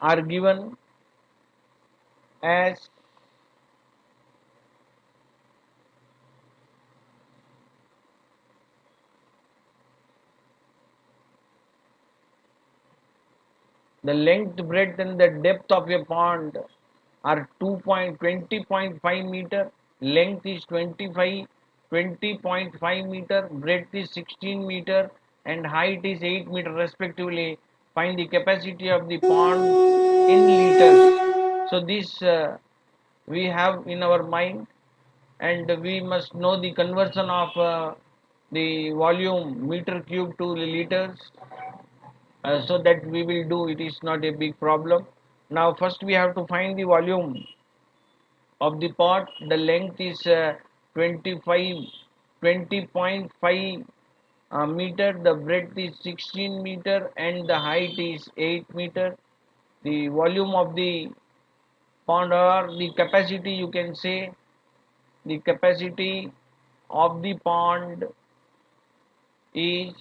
are given as the length, breadth and the depth of a pond are 20.5 meter, length is 20.5 meter, breadth is 16 meter and height is 8 meter respectively. Find the capacity of the pond in liters. So this we have in our mind, and we must know the conversion of the volume meter cube to liters, so that we will do. It is not a big problem. Now first we have to find the volume of the pot. The length is 20.5 meter, the breadth is 16 meter and the height is 8 meter. The volume of the pond, or the capacity, you can say the capacity of the pond is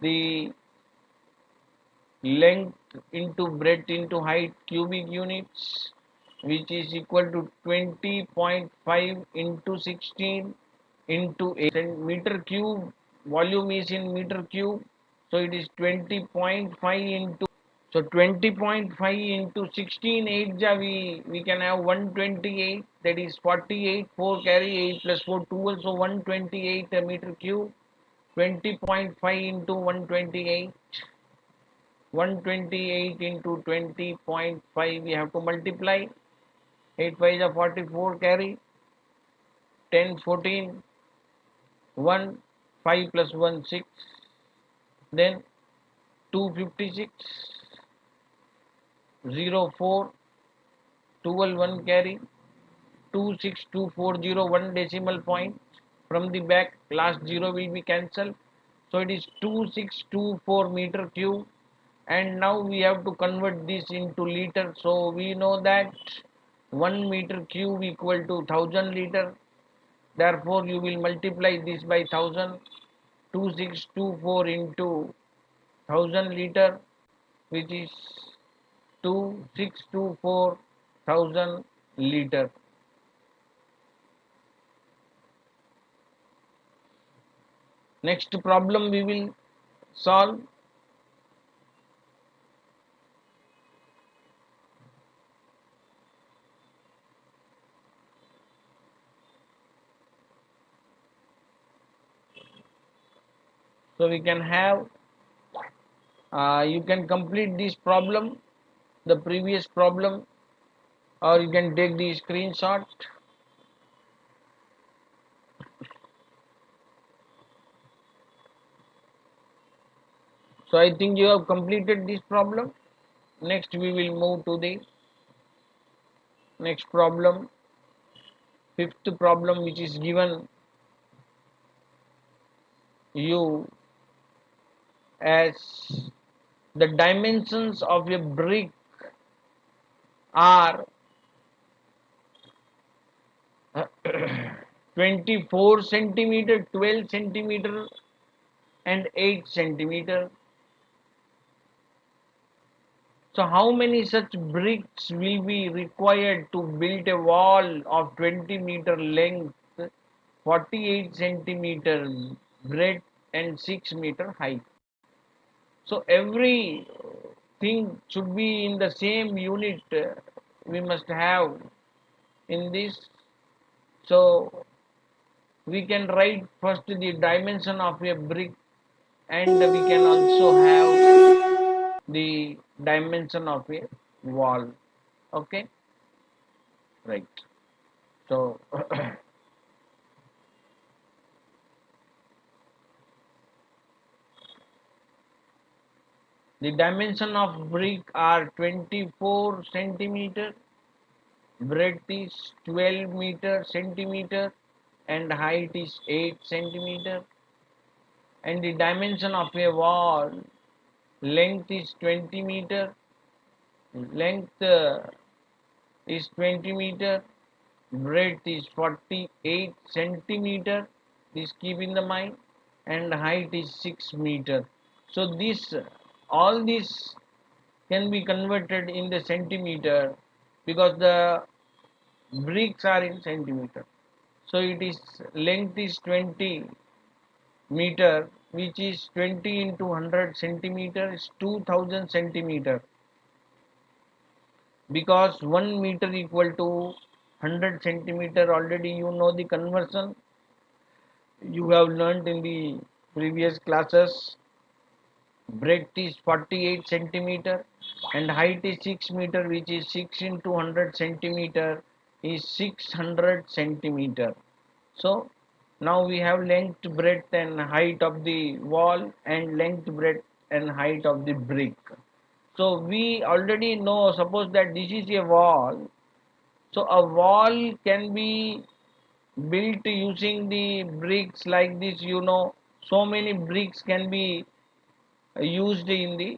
the length into breadth into height cubic units, which is equal to 20.5 into 16 into 8, and meter cube volume is in meter cube, so it is 20.5 into, so 20.5 into 16, 8 ja, we can have 128, that is 48, 4 carry 8 plus 4 12, so 128 meter cube. 20.5 into 128, 128 into 20.5, we have to multiply. 8 5 is 44, carry 10 14, 1 5 plus 1 6, then 256, 0 4, 12 1 carry 26240, 1 decimal point. From the back, last 0 will be cancelled, so it is 2624 meter cube. And now we have to convert this into liter. So we know that 1 meter cube equal to 1000 liter. Therefore you will multiply this by 1000. 2624 into 1000 liter, which is 2624,000 liter. Next problem we will solve. So we can have, you can complete this problem, the previous problem, or you can take the screenshot. So I think you have completed this problem. Next we will move to the next problem, fifth problem, which is given you as the dimensions of a brick are 24 centimeter, 12 centimeter and 8 centimeter. So how many such bricks will be required to build a wall of 20-meter length, 48 centimeter breadth and 6-meter height? So every thing should be in the same unit, we must have in this. So we can write first the dimension of a brick, and we can also have the dimension of a wall. Okay, right. So the dimension of brick are 24 centimeter, breadth is 12 meter centimeter and height is 8 centimeter, and the dimension of a wall, length is 20 meter, length is 20 meter, breadth is 48 centimeter, this keep in the mind, and height is 6 meter. So this, all these can be converted in the centimeter because the bricks are in centimeter. So it is length is 20 meter, which is 20 into 100 centimeter is 2000 centimeter, because 1 meter equal to 100 centimeter. Already you know the conversion, you have learnt in the previous classes. Breadth is 48 centimeter and height is 6 meter, which is 6 into 100 centimeter is 600 centimeter. So now we have length, breadth and height of the wall and length, breadth and height of the brick. So we already know, suppose that this is a wall. So a wall can be built using the bricks like this, so many bricks can be used in the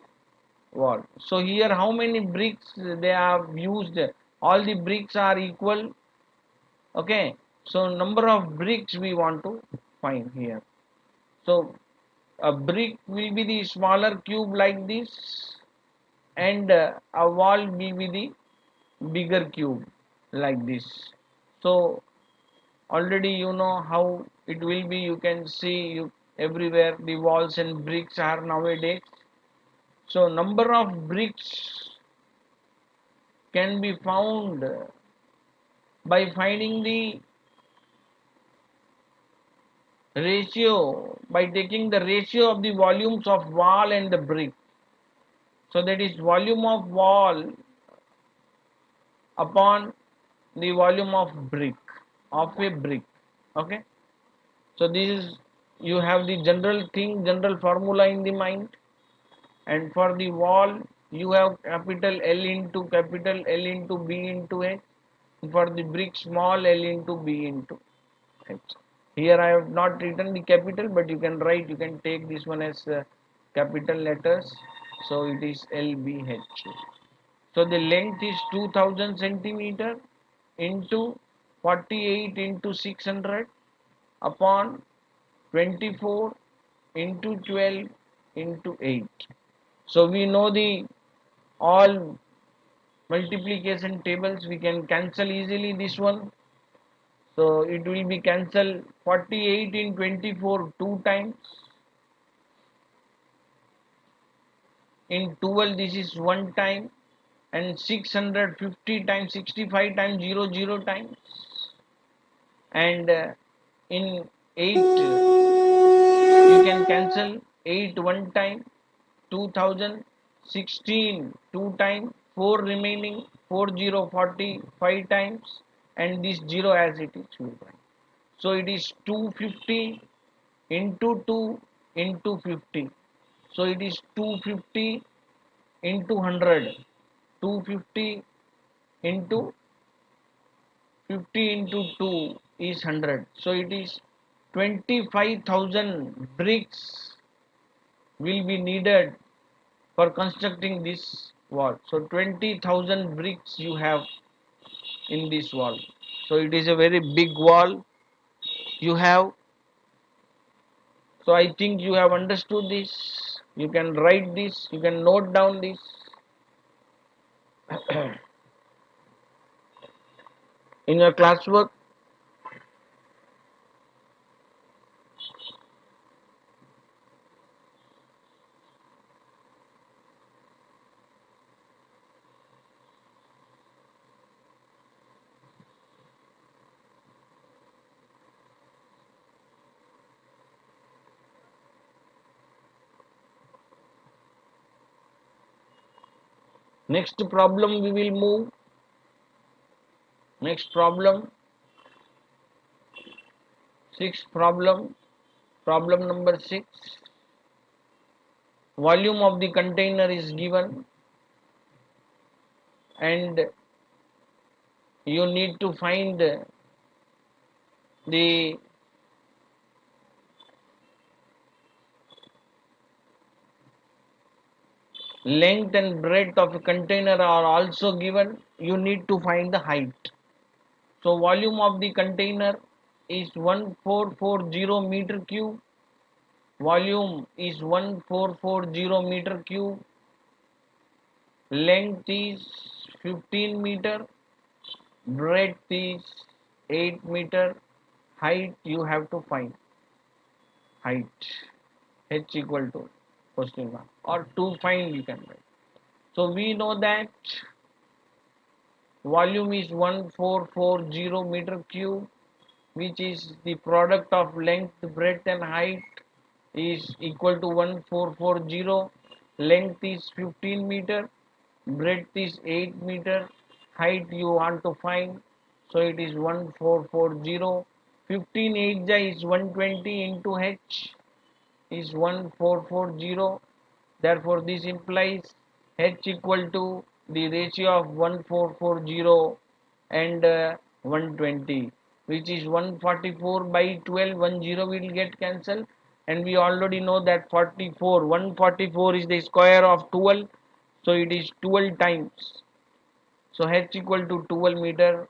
wall. So here how many bricks they have used? All the bricks are equal. Okay. So number of bricks we want to find here. So a brick will be the smaller cube like this, and a wall will be the bigger cube like this. So already you know how it will be. You can see everywhere the walls and bricks are nowadays. So number of bricks can be found by finding the ratio, by taking the ratio of the volumes of wall and the brick. So that is volume of wall upon the volume of a brick. Okay. So this is, you have the general thing, general formula in the mind. And for the wall you have capital L into capital L into B into H. For the brick, small L into B into H. Here I have not written the capital, but you can write, you can take this one as capital letters. So it is LBH. So the length is 2000 centimeter into 48 into 600 upon 24 into 12 into 8. So we know the all multiplication tables, we can cancel easily this one. So it will be cancel 48 in 24 two times, in 12 this is one time, and 650 times 65 times 00 times, and in 8 you can cancel 8 one time, 2016 two times, 4 remaining, 4045 times, and this 0 as it is. So it is 250 into 2 into 50. So it is 250 into 100. 250 into 50 into 2 is 100. So it is 25,000 bricks will be needed for constructing this wall. So 20,000 bricks you have in this wall. So it is a very big wall you have. So I think you have understood this. You can write this, you can note down this. In your classwork. Next problem we will move. Next problem, sixth problem, problem number 6. Volume of the container is given and you need to find the length and breadth of a container are also given. You need to find the height. So volume of the container is 1440 meter cube. Volume is 1440 meter cube. length is 15 meter, breadth is 8 meter, height you have to find, height, h equal to question mark, or to find you can write. So we know that volume is 1440 meter cube, which is the product of length, breadth and height is equal to 1440. Length is 15 meter, breadth is 8 meter, height you want to find, so it is 1440. 15 8 is 120 into h is 1440. Therefore this implies h equal to the ratio of 1440 and 120, which is 144 by 12. 10 will get cancelled, and we already know that 144 is the square of 12, so it is 12 times. So h equal to 12 meter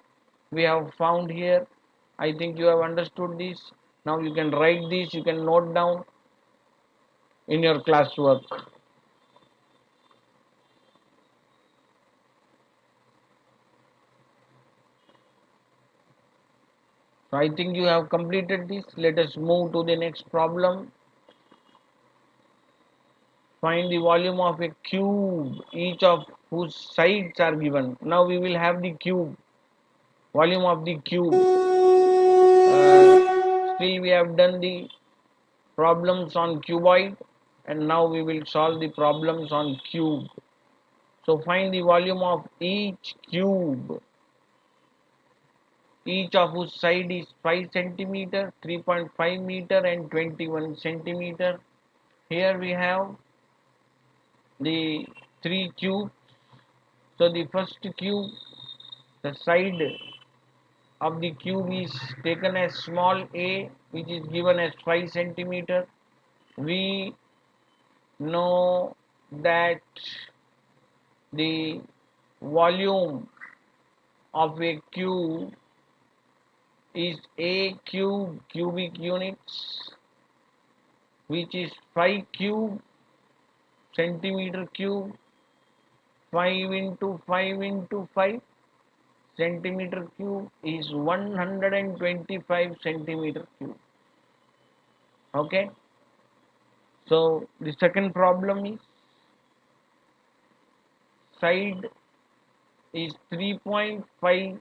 we have found here. I think you have understood this. Now you can write this, you can note down in your classwork. So I think you have completed this. Let us move to the next problem. Find the volume of a cube, each of whose sides are given. Now we will have the cube, volume of the cube. Still we have done the problems on cuboid, and now we will solve the problems on cube. So find the volume of each cube, each of whose side is 5 centimeter, 3.5 meter and 21 centimeter. Here we have the three cubes. So the first cube, the side of the cube is taken as small a, which is given as 5 centimeter. We know that the volume of a cube is a cube cubic units, which is 5 cube centimeter cube. 5 into 5 into 5 centimeter cube is 125 centimeter cube. Okay, so the second problem is side is 3.5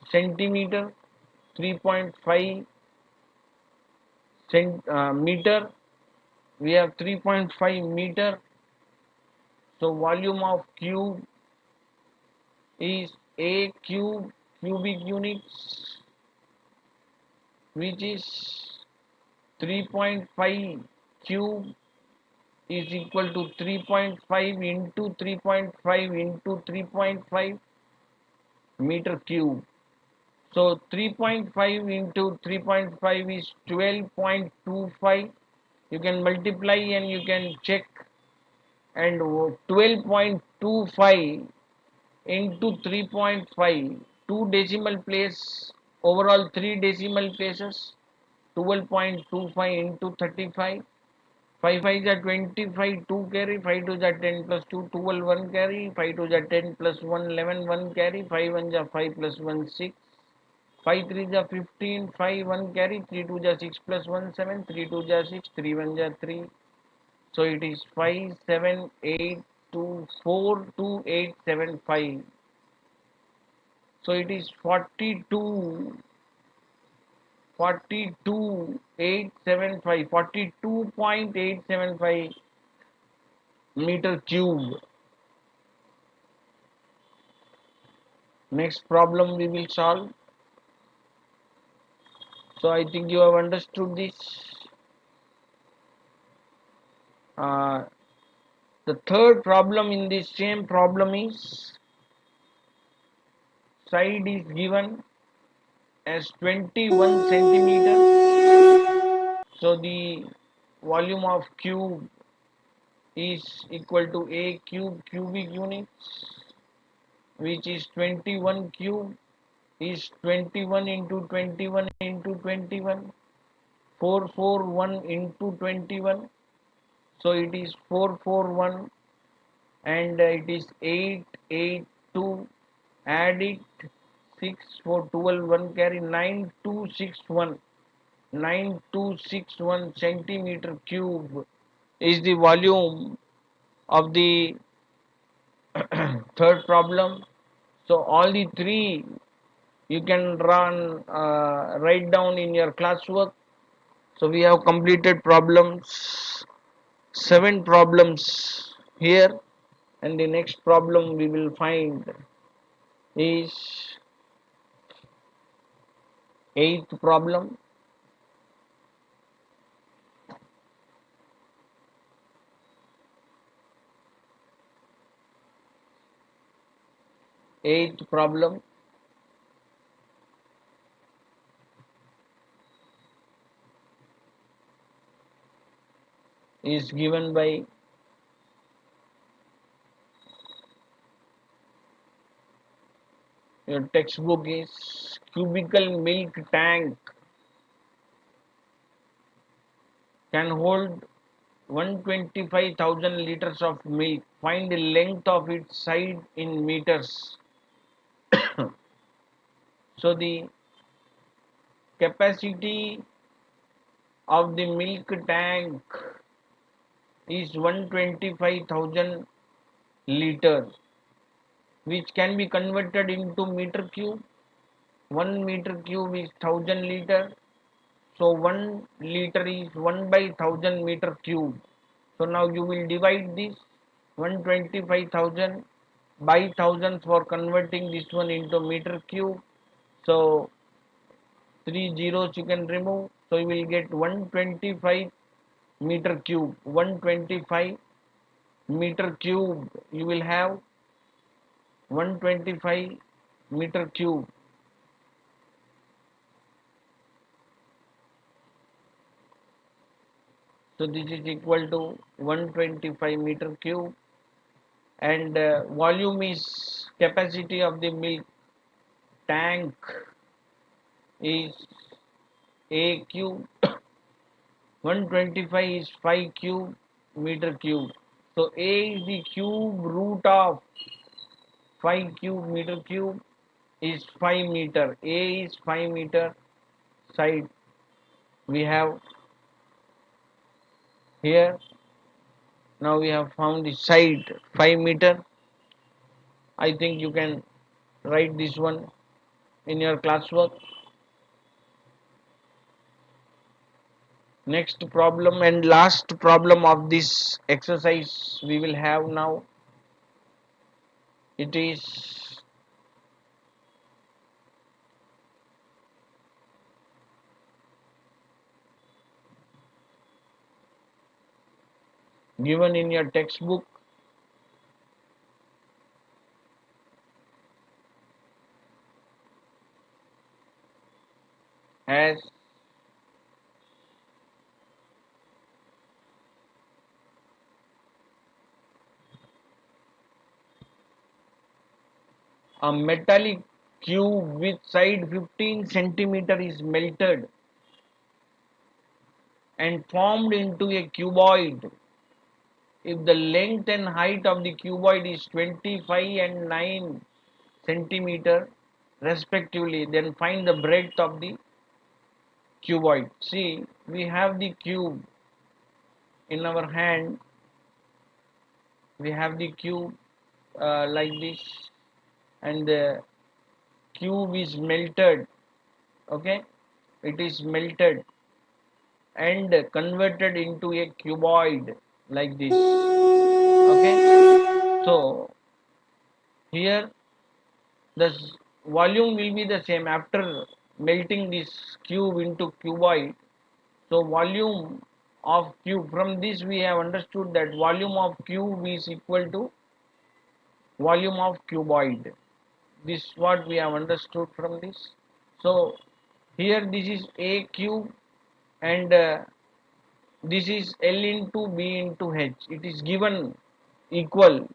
centimeter, 3.5 meter. We have 3.5 meter. So volume of cube is a cube cubic units, which is 3.5 cube is equal to 3.5 into 3.5 into 3.5 meter cube. So 3.5 into 3.5 is 12.25. You can multiply and you can check, and 12.25 into 3.5, two decimal place, overall three decimal places, 12.25 into 35. 5 5 are 25, 2 carry, 5 2 are 10 plus 2, 12, 1 carry, 5 2 are 10 plus 1, 11, 1 carry, 5 1 are 5 plus 1, 6, 5 3 are 15, 5 1 carry, 3 2 are 6 plus 1, 7, 3 2 are 6, 3 1 are 3. So it is 5 7 8 2 4 2 8 7 5. So it is 42 875, 42.875 meter cube. Next problem we will solve. So I think you have understood this. Uh, the third problem in this same problem is side is given as 21 centimeter. So the volume of cube is equal to a cube cubic units, which is 21 cube is 21 into 21 into 21, 441 into 21. So it is 441 and it is 882. Add it, 6 4 12, 1 carry, 9261. 9261 centimeter cube is the volume of the third problem. So all the three you can write down in your classwork. So we have completed problems, 7 problems here, and the next problem we will find is eighth problem. Eighth problem is given by your textbook is cubical milk tank can hold 125,000 liters of milk. Find the length of its side in meters. So the capacity of the milk tank is 125,000 liters, which can be converted into meter cube. 1 meter cube is 1000 liter. So 1 liter is 1 by 1000 meter cube. So now you will divide this 125,000 by 1000 for converting this one into meter cube. So 3 zeros you can remove. So you will get 125 meter cube. 125 meter cube you will have 125 meter cube. So this is equal to 125 meter cube, and volume is capacity of the milk tank is a cube. 125 is 5 cube meter cube. So a is the cube root of 5 cube meter cube is 5 meter. A is 5 meter side we have here. Now we have found the side 5 meter. I think you can write this one in your classwork. Next problem and last problem of this exercise we will have now. It is given in your textbook as a metallic cube with side 15 centimeter is melted and formed into a cuboid. If the length and height of the cuboid is 25 and 9 centimeter respectively, then find the breadth of the cuboid. See, we have the cube in our hand. We have the cube like this, and the cube is melted. Okay, it is melted and converted into a cuboid like this. Okay, so here the volume will be the same after melting this cube into cuboid. So volume of cube, from this we have understood that volume of cube is equal to volume of cuboid. This is what we have understood from this. So here this is a cube, and this is L into B into H. It is given equal.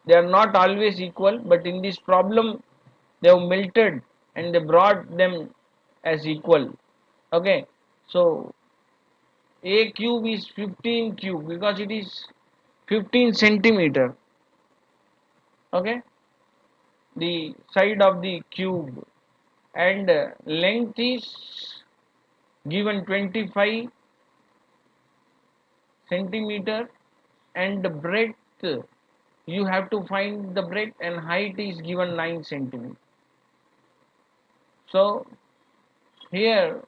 They are not always equal, but in this problem they have melted and they brought them as equal. Okay, so a cube is 15 cube because it is 15 centimeter. Okay, the side of the cube, and length is given 25 centimeter, and the breadth, you have to find the breadth, and height is given 9 centimeter. So here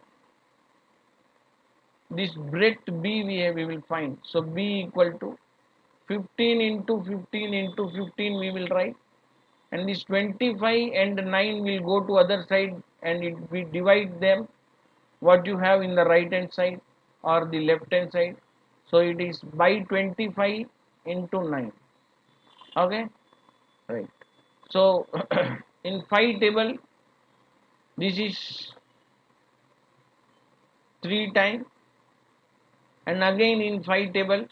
this breadth B we will find. So B equal to 15 into 15 into 15 we will write, and this 25 and 9 will go to other side, and we divide them what you have in the right hand side or the left hand side. So it is by 25 into 9. Okay, right. So in phi table this is 3 times, and again in phi table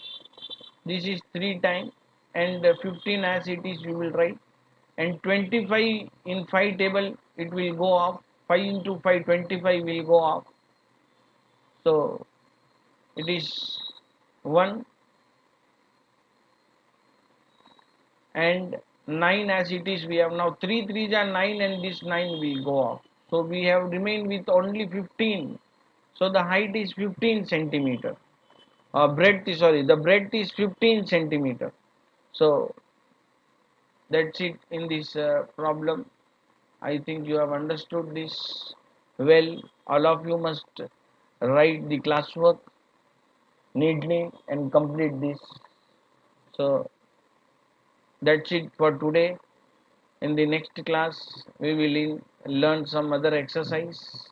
this is 3 times, and 15 as it is you will write, and 25 in phi table it will go off, 5 into 5 25 will go off. So it is 1, and 9 as it is, we have now 3 3s are 9, and this 9 will go off. So we have remained with only 15. So the height is 15 centimeter. Breadth is, sorry, the breadth is 15 centimeter. So that's it in this problem. I think you have understood this well. All of you must write the classwork neatly and complete this. So that's it for today. In the next class, we will learn some other exercise.